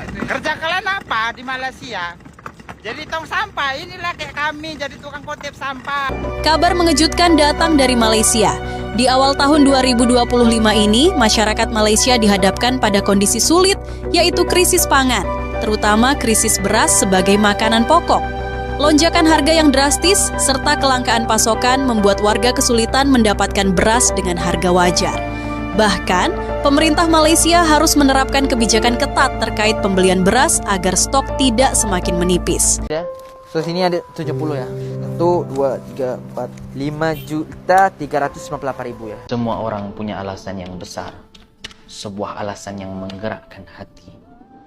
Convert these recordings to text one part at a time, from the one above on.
Kerja kalian apa di Malaysia? Jadi tong sampah, inilah kayak kami jadi tukang kutip sampah. Kabar mengejutkan datang dari Malaysia. Di awal tahun 2025 ini, masyarakat Malaysia dihadapkan pada kondisi sulit, yaitu krisis pangan, terutama krisis beras sebagai makanan pokok. Lonjakan harga yang drastis serta kelangkaan pasokan membuat warga kesulitan mendapatkan beras dengan harga wajar. Bahkan, pemerintah Malaysia harus menerapkan kebijakan ketat terkait pembelian beras agar stok tidak semakin menipis. Ya. So sini ada 70 ya. 1, 2, 3, 4, 5.358.000 ya. Semua orang punya alasan yang besar. Sebuah alasan yang menggerakkan hati,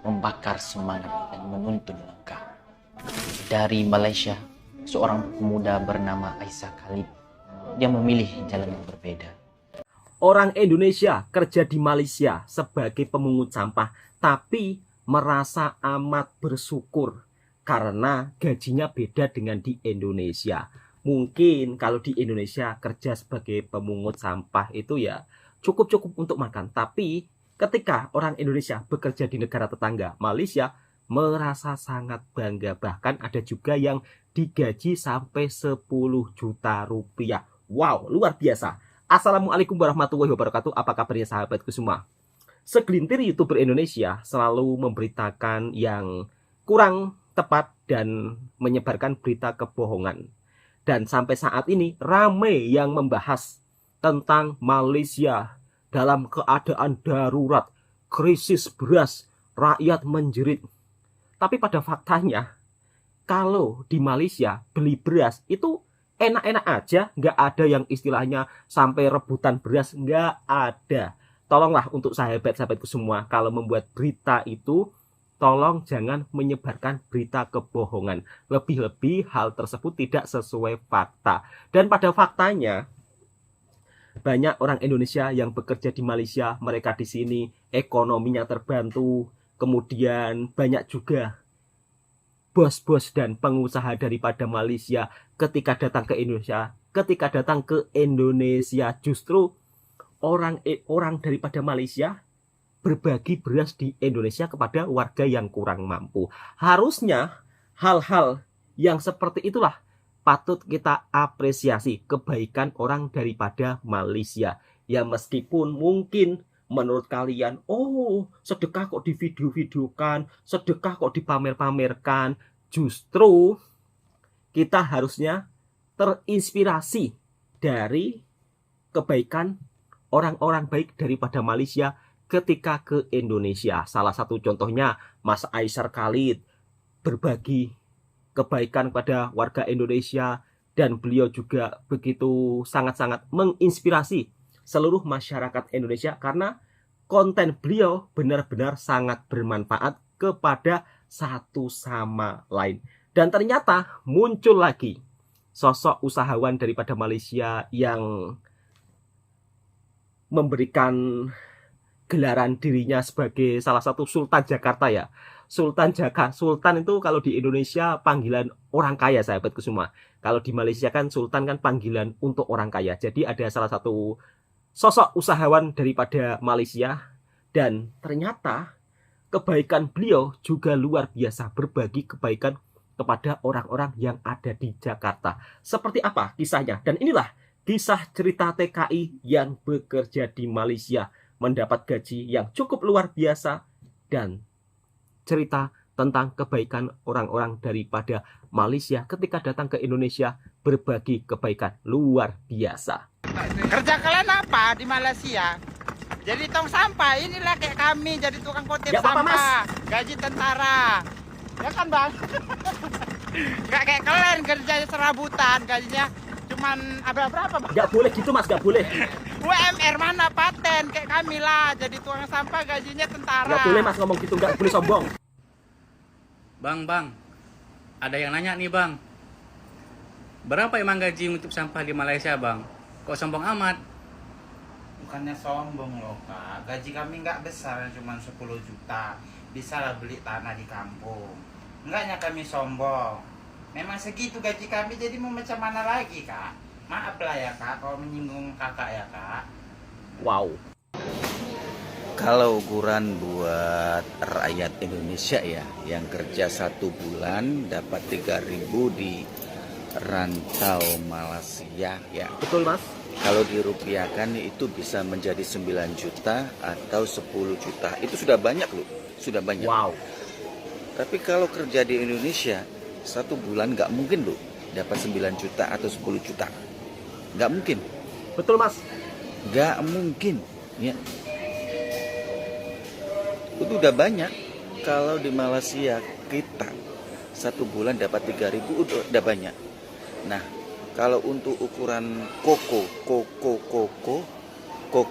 membakar semangat dan menuntun langkah. Dari Malaysia, seorang pemuda bernama Aisyah Khalid. Dia memilih jalan yang berbeda. Orang Indonesia kerja di Malaysia sebagai pemungut sampah, tapi merasa amat bersyukur karena gajinya beda dengan di Indonesia. Mungkin kalau di Indonesia kerja sebagai pemungut sampah itu ya cukup-cukup untuk makan. Tapi ketika orang Indonesia bekerja di negara tetangga Malaysia, merasa sangat bangga. Bahkan ada juga yang digaji sampai 10 juta rupiah. Wow, luar biasa. Assalamualaikum warahmatullahi wabarakatuh. Apa kabarnya sahabatku semua? Segelintir YouTuber Indonesia selalu memberitakan yang kurang tepat dan menyebarkan berita kebohongan. Dan sampai saat ini ramai yang membahas tentang Malaysia dalam keadaan darurat, krisis beras, rakyat menjerit. Tapi pada faktanya, kalau di Malaysia beli beras itu enak-enak aja, nggak ada yang istilahnya sampai rebutan beras, nggak ada. Tolonglah untuk sahabat-sahabatku semua, kalau membuat berita itu, tolong jangan menyebarkan berita kebohongan. Lebih-lebih hal tersebut tidak sesuai fakta. Dan pada faktanya, banyak orang Indonesia yang bekerja di Malaysia, mereka di sini ekonominya terbantu, kemudian banyak juga bos-bos dan pengusaha daripada Malaysia ketika datang ke Indonesia, justru orang daripada Malaysia berbagi beras di Indonesia kepada warga yang kurang mampu. Harusnya hal-hal yang seperti itulah patut kita apresiasi, kebaikan orang daripada Malaysia. Ya meskipun mungkin menurut kalian, oh sedekah kok di video-videokan, sedekah kok dipamer-pamerkan. Justru kita harusnya terinspirasi dari kebaikan orang-orang baik daripada Malaysia ketika ke Indonesia. Salah satu contohnya Mas Aisyah Khalid berbagi kebaikan pada warga Indonesia, dan beliau juga begitu sangat-sangat menginspirasi seluruh masyarakat Indonesia karena konten beliau benar-benar sangat bermanfaat kepada satu sama lain. Dan ternyata muncul lagi sosok usahawan daripada Malaysia yang memberikan gelaran dirinya sebagai salah satu Sultan Jakarta ya. Sultan itu kalau di Indonesia panggilan orang kaya sahabatku semua. Kalau di Malaysia kan Sultan kan panggilan untuk orang kaya. Jadi ada salah satu sosok usahawan daripada Malaysia, dan ternyata kebaikan beliau juga luar biasa, berbagi kebaikan kepada orang-orang yang ada di Jakarta. Seperti apa kisahnya? Dan inilah kisah cerita TKI yang bekerja di Malaysia, mendapat gaji yang cukup luar biasa, dan cerita tentang kebaikan orang-orang daripada Malaysia ketika datang ke Indonesia, berbagi kebaikan luar biasa. Kerja kalian apa di Malaysia? Jadi tong sampah, inilah kayak kami jadi tukang kutip Ya, Bapak, sampah. Gaji tentara. Ya kan bang? Gak kayak kalian kerja serabutan, gajinya cuman berapa bang? Gak boleh gitu mas, gak boleh. UMR mana paten kayak kami lah, jadi tukang sampah gajinya tentara. Gak boleh mas ngomong gitu, gak boleh sombong. Bang, ada yang nanya nih bang, berapa emang gaji ngutip sampah di Malaysia bang? Kok sombong amat? Bukannya sombong loh kak, gaji kami nggak besar, cuma 10 juta. Bisa lah beli tanah di kampung. Enggaknya kami sombong, memang segitu gaji kami, jadi mau macam mana lagi kak? Maaf lah ya kak kalau menyinggung kakak ya kak. Wow. Kalau ukuran buat rakyat Indonesia ya, yang kerja 1 bulan dapat 3.000 di rantau Malaysia ya. Betul Mas? Kalau dirupiahkan itu bisa menjadi 9 juta atau 10 juta. Itu sudah banyak loh, sudah banyak. Wow. Tapi kalau kerja di Indonesia 1 bulan nggak mungkin loh dapat 9 juta atau 10 juta. Nggak mungkin. Betul Mas? Nggak mungkin ya. Itu udah banyak. Kalau di Malaysia kita 1 bulan dapat 3.000 udah banyak. Nah, kalau untuk ukuran koko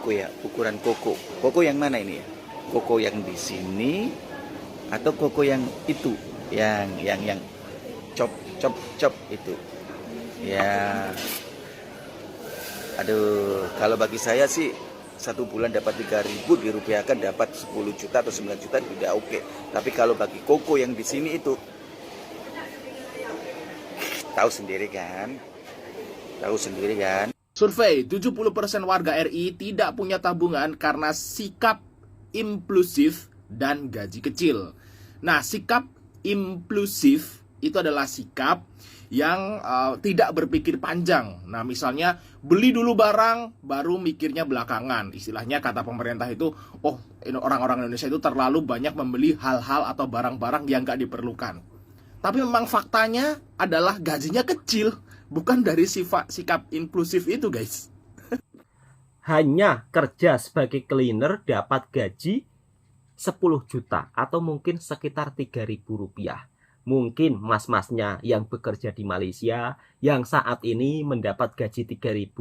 ya, ukuran koko yang mana ini ya? Koko yang di sini atau koko yang itu, yang cop itu. Ya, aduh, kalau bagi saya sih 1 bulan dapat 3.000 dirupiahkan dapat 10 juta atau 9 juta tidak oke. Tapi kalau bagi koko yang di sini itu tahu sendiri kan? Survei 70% warga RI tidak punya tabungan karena sikap impulsif dan gaji kecil. Nah, sikap impulsif itu adalah sikap yang tidak berpikir panjang. Nah, misalnya beli dulu barang, baru mikirnya belakangan. Istilahnya kata pemerintah itu, orang-orang Indonesia itu terlalu banyak membeli hal-hal atau barang-barang yang gak diperlukan. Tapi memang faktanya adalah gajinya kecil, bukan dari sikap impulsif itu, guys. Hanya kerja sebagai cleaner dapat gaji 10 juta atau mungkin sekitar 3.000 rupiah. Mungkin mas-masnya yang bekerja di Malaysia yang saat ini mendapat gaji 3.000,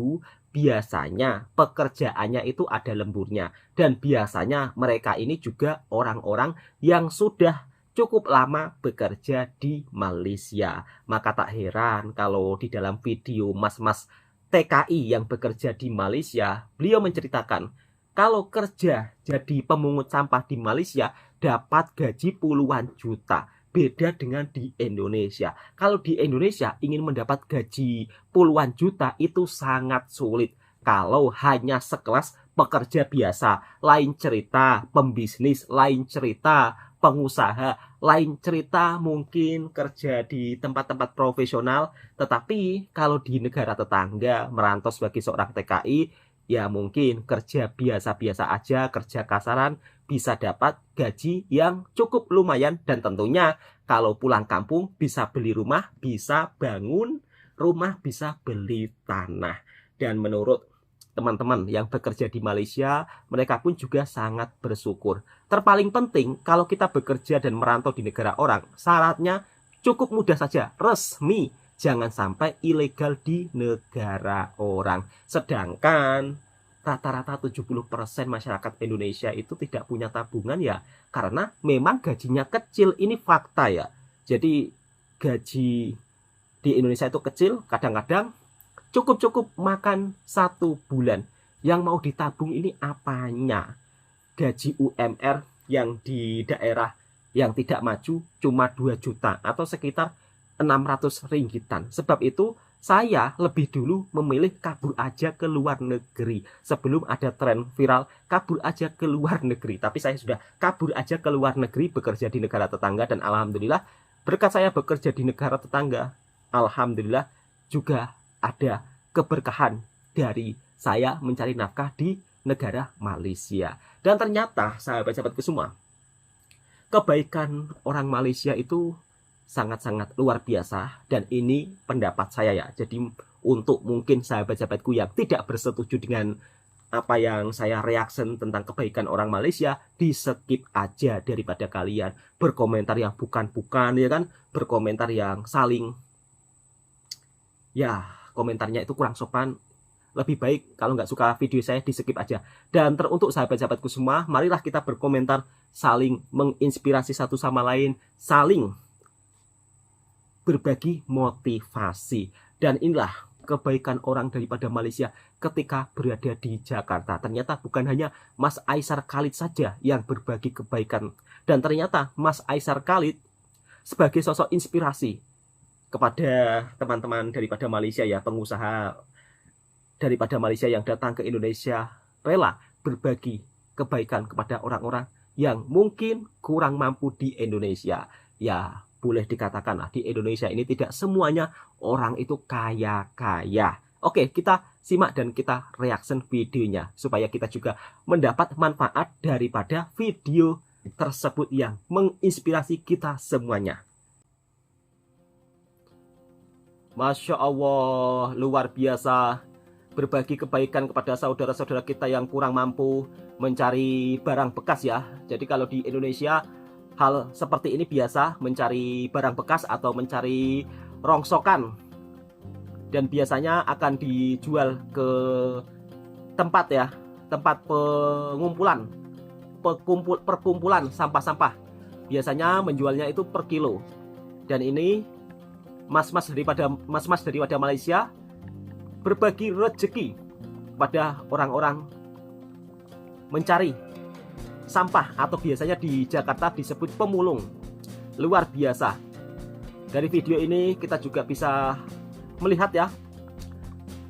biasanya pekerjaannya itu ada lemburnya. Dan biasanya mereka ini juga orang-orang yang sudah cukup lama bekerja di Malaysia. Maka tak heran kalau di dalam video mas-mas TKI yang bekerja di Malaysia, beliau menceritakan kalau kerja jadi pemungut sampah di Malaysia dapat gaji puluhan juta. Beda dengan di Indonesia. Kalau di Indonesia ingin mendapat gaji puluhan juta itu sangat sulit. Kalau hanya sekelas pekerja biasa, lain cerita pembisnis, lain cerita pengusaha, lain cerita mungkin kerja di tempat-tempat profesional. Tetapi kalau di negara tetangga merantau sebagai seorang TKI, ya mungkin kerja biasa-biasa aja, kerja kasaran, bisa dapat gaji yang cukup lumayan. Dan tentunya kalau pulang kampung bisa beli rumah, bisa bangun rumah, bisa beli tanah. Dan menurut teman-teman yang bekerja di Malaysia, mereka pun juga sangat bersyukur. Terpaling penting kalau kita bekerja dan merantau di negara orang, syaratnya cukup mudah saja, resmi. Jangan sampai ilegal di negara orang. Sedangkan rata-rata 70% masyarakat Indonesia itu tidak punya tabungan ya, karena memang gajinya kecil. Ini fakta ya. Jadi gaji di Indonesia itu kecil, kadang-kadang cukup makan 1 bulan. Yang mau ditabung ini apanya? Gaji UMR yang di daerah yang tidak maju cuma 2 juta atau sekitar 600 ringgitan. Sebab itu saya lebih dulu memilih kabur aja ke luar negeri. Sebelum ada tren viral kabur aja ke luar negeri. Tapi saya sudah kabur aja ke luar negeri, bekerja di negara tetangga. Dan alhamdulillah berkat saya bekerja di negara tetangga, alhamdulillah juga ada keberkahan dari saya mencari nafkah di negara Malaysia. Dan ternyata sahabat-sahabatku semua, kebaikan orang Malaysia itu sangat-sangat luar biasa. Dan ini pendapat saya ya. Jadi untuk mungkin sahabat-sahabatku yang tidak bersetuju dengan apa yang saya reaction tentang kebaikan orang Malaysia, di skip aja daripada kalian berkomentar yang bukan-bukan ya kan, berkomentar yang saling ya komentarnya itu kurang sopan. Lebih baik kalau nggak suka video saya di skip aja. Dan teruntuk sahabat-sahabatku semua, marilah kita berkomentar, saling menginspirasi satu sama lain, saling berbagi motivasi. Dan inilah kebaikan orang daripada Malaysia ketika berada di Jakarta. Ternyata bukan hanya Mas Aisar Khalid saja yang berbagi kebaikan. Dan ternyata Mas Aisar Khalid sebagai sosok inspirasi kepada teman-teman daripada Malaysia ya, pengusaha daripada Malaysia yang datang ke Indonesia rela berbagi kebaikan kepada orang-orang yang mungkin kurang mampu di Indonesia. Ya, boleh dikatakan di Indonesia ini tidak semuanya orang itu kaya-kaya. Oke, kita simak dan kita reaction videonya supaya kita juga mendapat manfaat daripada video tersebut yang menginspirasi kita semuanya. Masya Allah, luar biasa. Berbagi kebaikan kepada saudara-saudara kita yang kurang mampu mencari barang bekas ya. Jadi kalau di Indonesia hal seperti ini biasa, mencari barang bekas atau mencari rongsokan, dan biasanya akan dijual ke tempat ya, tempat perkumpulan sampah-sampah. Biasanya menjualnya itu per kilo. Dan ini mas-mas daripada Malaysia berbagi rezeki pada orang-orang mencari sampah atau biasanya di Jakarta disebut pemulung. Luar biasa. Dari video ini kita juga bisa melihat ya,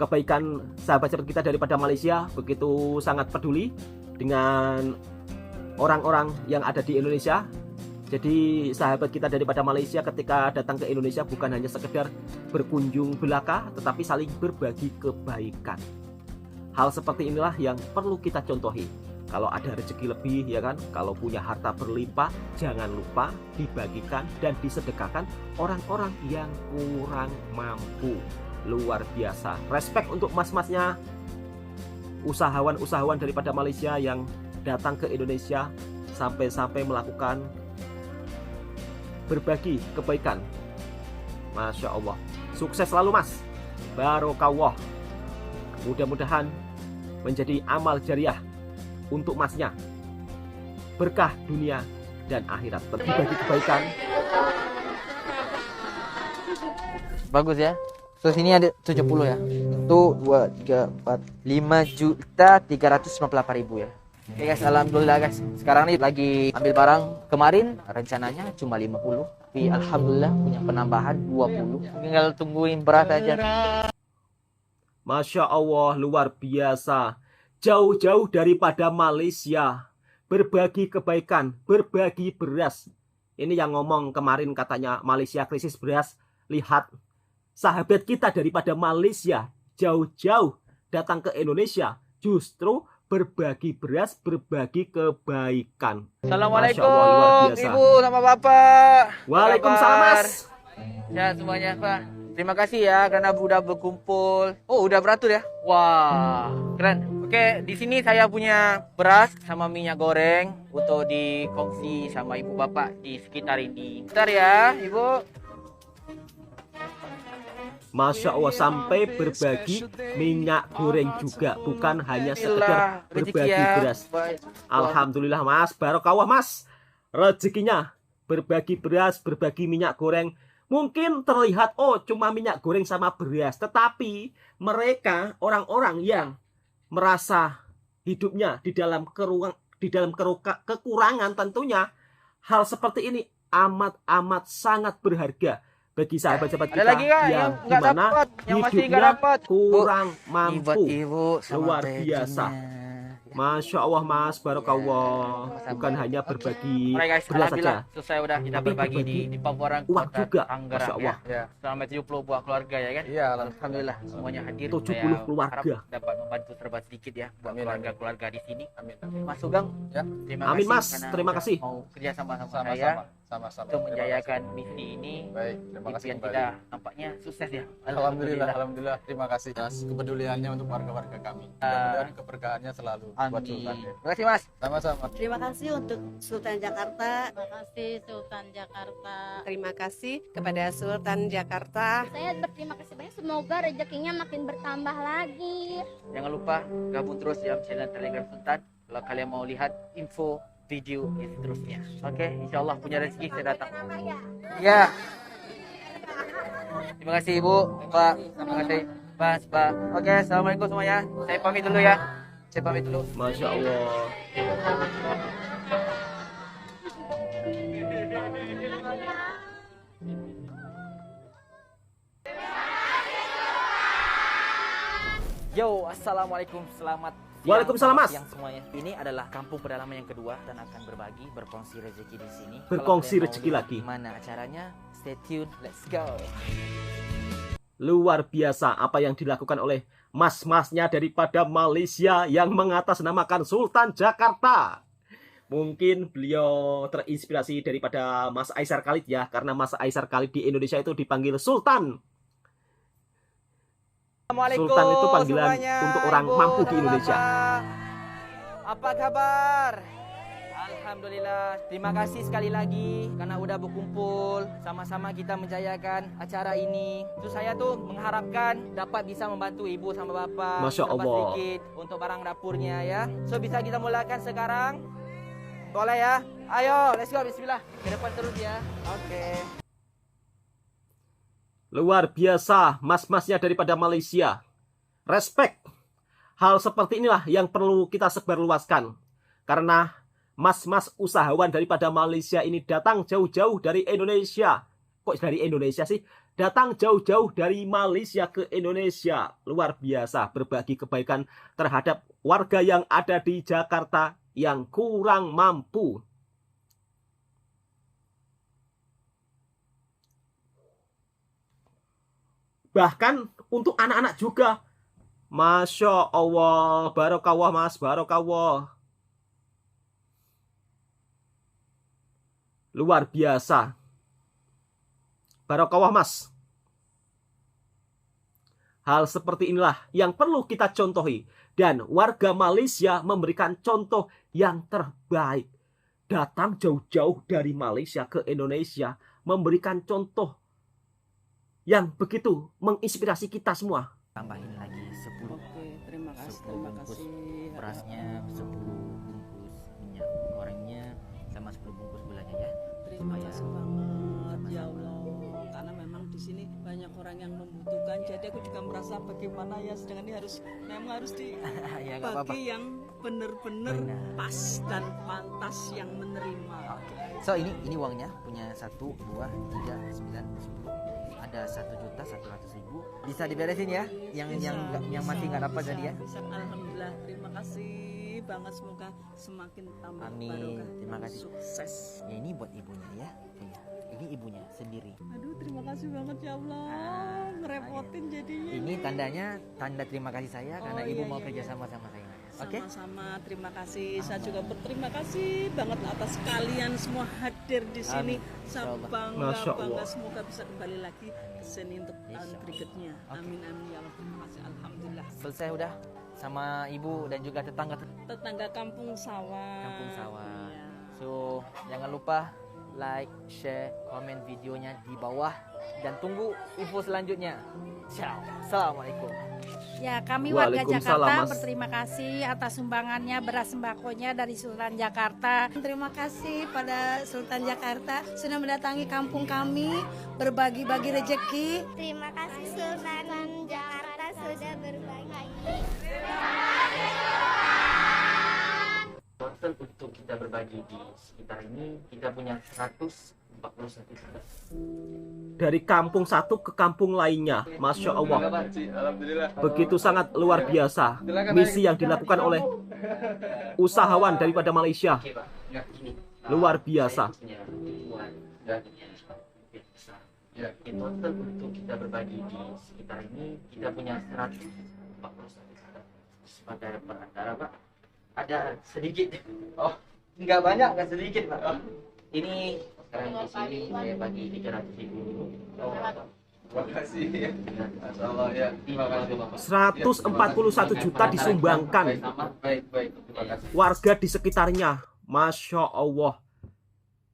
kebaikan sahabat-sahabat kita daripada Malaysia begitu sangat peduli dengan orang-orang yang ada di Indonesia. Jadi sahabat kita daripada Malaysia ketika datang ke Indonesia bukan hanya sekedar berkunjung belaka, tetapi saling berbagi kebaikan. Hal seperti inilah yang perlu kita contohi. Kalau ada rezeki lebih ya kan, kalau punya harta berlimpah, jangan lupa dibagikan dan disedekahkan orang-orang yang kurang mampu. Luar biasa. Respect untuk mas-masnya, usahawan-usahawan daripada Malaysia yang datang ke Indonesia sampai melakukan berbagi kebaikan. Masya Allah. Sukses selalu mas. Barokawah. Mudah-mudahan menjadi amal jariah untuk masnya. Berkah dunia dan akhirat. Berbagi kebaikan. Bagus ya. So sini ada 70 ya. 1, 2, 3, 4, 5.398.000 ya. Oke guys, alhamdulillah guys. Sekarang nih lagi ambil barang. Kemarin rencananya cuma 50, tapi alhamdulillah punya penambahan 20. Tinggal tungguin beras aja. Masya Allah, luar biasa. Jauh-jauh daripada Malaysia, berbagi kebaikan, berbagi beras. Ini yang ngomong kemarin katanya Malaysia krisis beras. Lihat, sahabat kita daripada Malaysia jauh-jauh datang ke Indonesia justru berbagi beras, berbagi kebaikan. Assalamualaikum Allah, luar biasa. Ibu sama Bapak. Waalaikumsalam mas. Ya semuanya Pak. Terima kasih ya karena udah berkumpul. Oh udah beratur ya. Wah keren. Oke di sini saya punya beras sama minyak goreng untuk dikongsi sama ibu bapak di sekitar ini. Bentar ya ibu. Masya Allah, sampai berbagi minyak goreng juga, bukan hanya sekedar berbagi beras. Alhamdulillah mas, barokah mas. Rezekinya berbagi beras, berbagi minyak goreng. Mungkin terlihat oh cuma minyak goreng sama beras, tetapi mereka orang-orang yang merasa hidupnya di dalam kekurangan, tentunya hal seperti ini amat sangat berharga bagi sahabat-sahabat kita yang dimana hidupnya kurang mampu. Luar biasa. Masya Allah mas, barokawah. Bukan hanya berbagi beras saja, selesai udah kita berbagi di Pabuaran uang juga. Masya Allah ya. Selama 70 buah keluarga ya kan. Iya alhamdulillah semuanya hadir. 70 keluarga dapat membantu serba sedikit ya buat keluarga-keluarga di sini. Amin. Mas Sugeng ya. Amin mas, terima kasih. Mau kerja sama saya untuk menjayakan misi ini. Baik, terima kasih yang kita nampaknya sukses ya. Alhamdulillah, terima kasih atas kepeduliannya untuk warga-warga kami. Mudah-mudahan keberkahannya selalu buat Sultan. Terima kasih mas. Sama-sama. Terima kasih untuk Sultan Jakarta. Terima kasih Sultan Jakarta. Terima kasih kepada Sultan Jakarta. Saya berterima kasih banyak. Semoga rezekinya makin bertambah lagi. Jangan lupa gabung terus dalam channel Telegram Sultan kalau kalian mau lihat info video yang seterusnya. Oke, insya Allah punya rezeki saya datang. Ya. Terima kasih Ibu, Pak. Terima kasih Mas, Pak. Oke, assalamualaikum semuanya. Saya pamit dulu ya. Saya pamit dulu. Masya Allah. Yo, assalamualaikum, selamat Waalaikumsalam, Mas. Yang semuanya. Ini adalah kampung pedalaman yang kedua dan akan berbagi, berkongsi rezeki di sini. Berkongsi Kalau kalian rezeki mau lihat lagi. Gimana acaranya? Stay tune. Let's go. Luar biasa apa yang dilakukan oleh mas-masnya daripada Malaysia yang mengatasnamakan Sultan Jakarta. Mungkin beliau terinspirasi daripada Mas Aisar Khalid ya, karena Mas Aisar Khalid di Indonesia itu dipanggil Sultan. Sultan itu panggilan semuanya, untuk orang Ibu mampu di dan Indonesia. Bapak. Apa kabar? Alhamdulillah. Terima kasih sekali lagi karena udah berkumpul sama-sama kita menjayakan acara ini. Terus saya tuh mengharapkan dapat bisa membantu ibu sama bapak. Masya dapat Allah. sedikit untuk barang dapurnya ya. So bisa kita mulakan sekarang. Boleh ya? Ayo, let's go. Bismillah. Ke depan terus ya. Oke. Luar biasa mas-masnya daripada Malaysia. Respect. Hal seperti inilah yang perlu kita sebarluaskan. Karena mas-mas usahawan daripada Malaysia ini datang jauh-jauh dari Indonesia. Kok dari Indonesia sih? Datang jauh-jauh dari Malaysia ke Indonesia. Luar biasa berbagi kebaikan terhadap warga yang ada di Jakarta yang kurang mampu. Bahkan untuk anak-anak juga. Masya Allah. Barokallah mas, barokallah. Luar biasa. Barokallah mas. Hal seperti inilah yang perlu kita contohi. Dan warga Malaysia memberikan contoh yang terbaik. Datang jauh-jauh dari Malaysia ke Indonesia. Memberikan contoh yang begitu menginspirasi kita semua. Tambahin lagi 10. Oke, terima kasih, 10 terima bungkus kasih. berasnya, 10 bungkus minyak gorengnya, sama 10 bungkus gulanya ya. Terima kasih banget ya Allah, karena memang di sini banyak orang yang membutuhkan. Jadi aku juga merasa bagaimana ya, sedangkan ini memang harus Ya, nggak apa-apa. dibagi yang benar-benar pas dan pantas yang menerima. So ini uangnya punya 1, 2, 3, 9, 10. Ada 1.100.000. Bisa diberesin ya? Yang masih nggak dapat tadi ya? Bisa. Alhamdulillah, terima kasih banget, semoga semakin tambah Amin. barokah. Terima kasih. Sukses. Ya ini buat ibunya ya. Punya. Ini ibunya sendiri. Aduh, terima kasih banget ya Allah. Ngerepotin jadinya. Ini tandanya tanda terima kasih saya karena Oh, ibu iya, mau iya, kerja iya. sama sama saya. Oke? Sama-sama, terima kasih. Saya juga berterima kasih banget atas kalian semua hadir di sini. Amin. Saya Insyaallah. bangga Masya Allah. banget, semoga bisa kembali lagi ke sini untuk tahun Insyaallah. berikutnya. Oke. Amin amin ya Allah. Terima kasih, alhamdulillah. Selesai udah sama ibu dan juga tetangga Tetangga kampung sawah. kampung sawah. Iya. So jangan lupa like, share, komen videonya di bawah dan tunggu info selanjutnya. Ciao. Assalamualaikum. Ya, kami warga Waalaikumsalam, Jakarta Mas. berterima kasih atas sumbangannya beras sembakonya dari Sultan Jakarta. Terima kasih pada Sultan Jakarta sudah mendatangi kampung kami, berbagi-bagi rezeki. Terima kasih Sultan Jakarta sudah berbagi. Total untuk kita berbagi di sekitar ini kita punya 141 juta. Dari kampung satu ke kampung lainnya. Masya Allah. Alhamdulillah. Begitu sangat luar biasa misi yang dilakukan oleh usahawan daripada Malaysia. Oke, Pak. Ya, ini. Luar biasa. Saya punya ribuan dan punya mungkin besar. Di total untuk kita berbagi di sekitar ini kita punya 141 juta. Pada perantara, Pak. Ada sedikit. Oh, nggak banyak, nggak sedikit, Pak. Ini sekarang di sini saya bagi 300.000 dulu. Terima kasih. Masya Allah ya. Terima kasih Bapak. 141 juta disumbangkan Baik. Terima kasih. warga di sekitarnya. Masya Allah.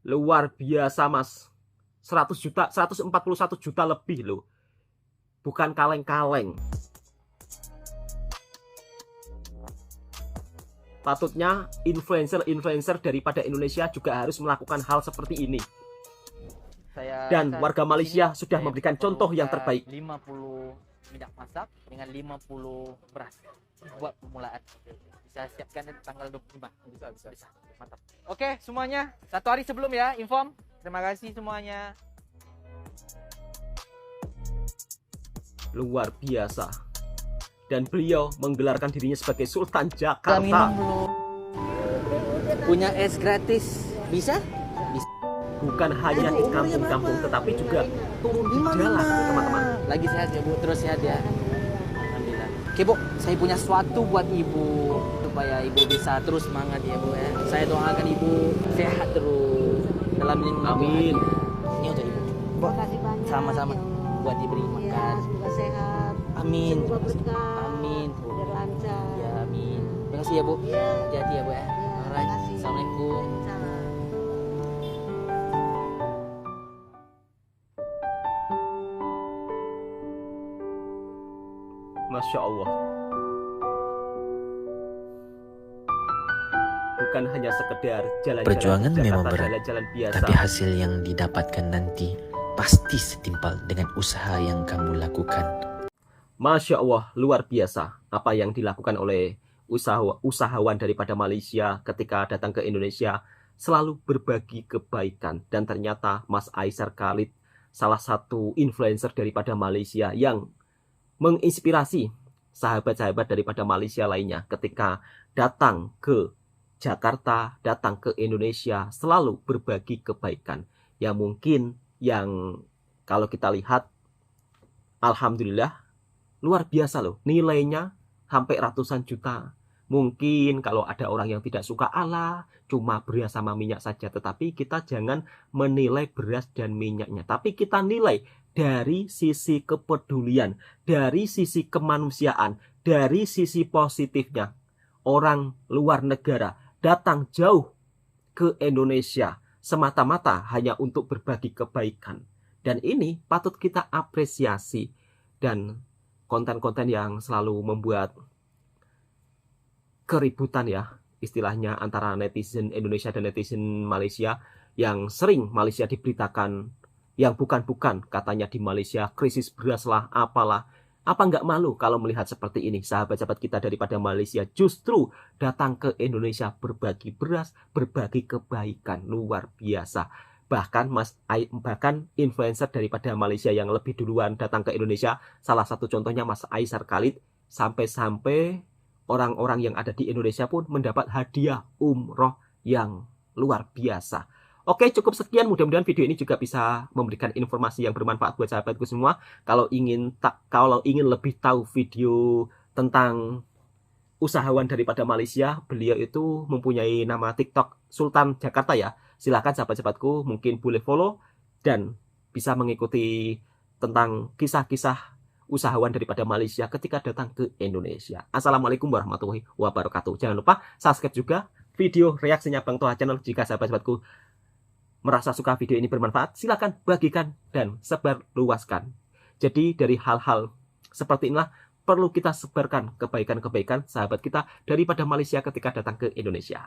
Luar biasa mas. 100 juta, 141 juta lebih loh. Bukan kaleng-kaleng. Patutnya influencer-influencer daripada Indonesia juga harus melakukan hal seperti ini. Dan warga Malaysia sudah memberikan contoh yang terbaik. 50 minyak masak dengan 50 beras buat permulaan. Bisa siapkan tanggal 25. Bisa. Mantap. Oke, semuanya. 1 hari sebelum ya, inform. Terima kasih semuanya. Luar biasa. dan beliau menggelarkan dirinya sebagai Sultan Jakarta. Punya es gratis, bisa? Bisa. Bukan hanya di kampung-kampung, tetapi juga turun di jalan, teman-teman. Lagi sehat ya Bu, terus sehat ya. Alhamdulillah. Oke Bu, saya punya sesuatu buat Ibu supaya Ibu bisa terus semangat ya Bu ya. Saya doakan Ibu sehat terus dalam lindungan Amin. Ini untuk Ibu. Bu, sama-sama buat diberi makan. Semoga sehat. Amin. Semoga berkah. Amin. Biar lancar. Ya amin. Terima kasih ya Bu. Hati-hati ya Bu ya. Alright. Assalamualaikum. Masya Allah. Bukan hanya sekedar jalan-jalan Perjuangan Jakarta, memang berat, jalan-jalan biasa. tapi hasil yang didapatkan nanti pasti setimpal dengan usaha yang kamu lakukan. Masya Allah, luar biasa apa yang dilakukan oleh usahawan daripada Malaysia ketika datang ke Indonesia, selalu berbagi kebaikan. Dan ternyata Mas Aisar Khalid, salah satu influencer daripada Malaysia yang menginspirasi sahabat-sahabat daripada Malaysia lainnya ketika datang ke Jakarta, datang ke Indonesia, selalu berbagi kebaikan. Ya mungkin yang kalau kita lihat, alhamdulillah, luar biasa loh. Nilainya sampai ratusan juta. Mungkin kalau ada orang yang tidak suka Allah, cuma beras sama minyak saja. Tetapi kita jangan menilai beras dan minyaknya. Tapi kita nilai dari sisi kepedulian, dari sisi kemanusiaan, dari sisi positifnya. Orang luar negara datang jauh ke Indonesia semata-mata hanya untuk berbagi kebaikan. Dan ini patut kita apresiasi. Dan konten-konten yang selalu membuat keributan ya, istilahnya antara netizen Indonesia dan netizen Malaysia, yang sering Malaysia diberitakan yang bukan-bukan, katanya di Malaysia krisis beras lah, apalah. Apa nggak malu kalau melihat seperti ini? Sahabat-sahabat kita daripada Malaysia justru datang ke Indonesia berbagi beras, berbagi kebaikan, luar biasa. Bahkan influencer daripada Malaysia yang lebih duluan datang ke Indonesia, salah satu contohnya Mas Aisar Khalid, sampai-sampai orang-orang yang ada di Indonesia pun mendapat hadiah umroh yang luar biasa. Oke, cukup sekian. Mudah-mudahan video ini juga bisa memberikan informasi yang bermanfaat buat sahabatku semua. Kalau ingin lebih tahu video tentang usahawan daripada Malaysia, beliau itu mempunyai nama TikTok Sultan Jakarta ya. Silakan sahabat-sahabatku mungkin boleh follow dan bisa mengikuti tentang kisah-kisah usahawan daripada Malaysia ketika datang ke Indonesia. Assalamualaikum warahmatullahi wabarakatuh. Jangan lupa subscribe juga video reaksinya Bang Toha Channel. Jika sahabat-sahabatku merasa suka video ini bermanfaat, silakan bagikan dan sebarluaskan. Jadi dari hal-hal seperti inilah perlu kita sebarkan kebaikan-kebaikan sahabat kita daripada Malaysia ketika datang ke Indonesia.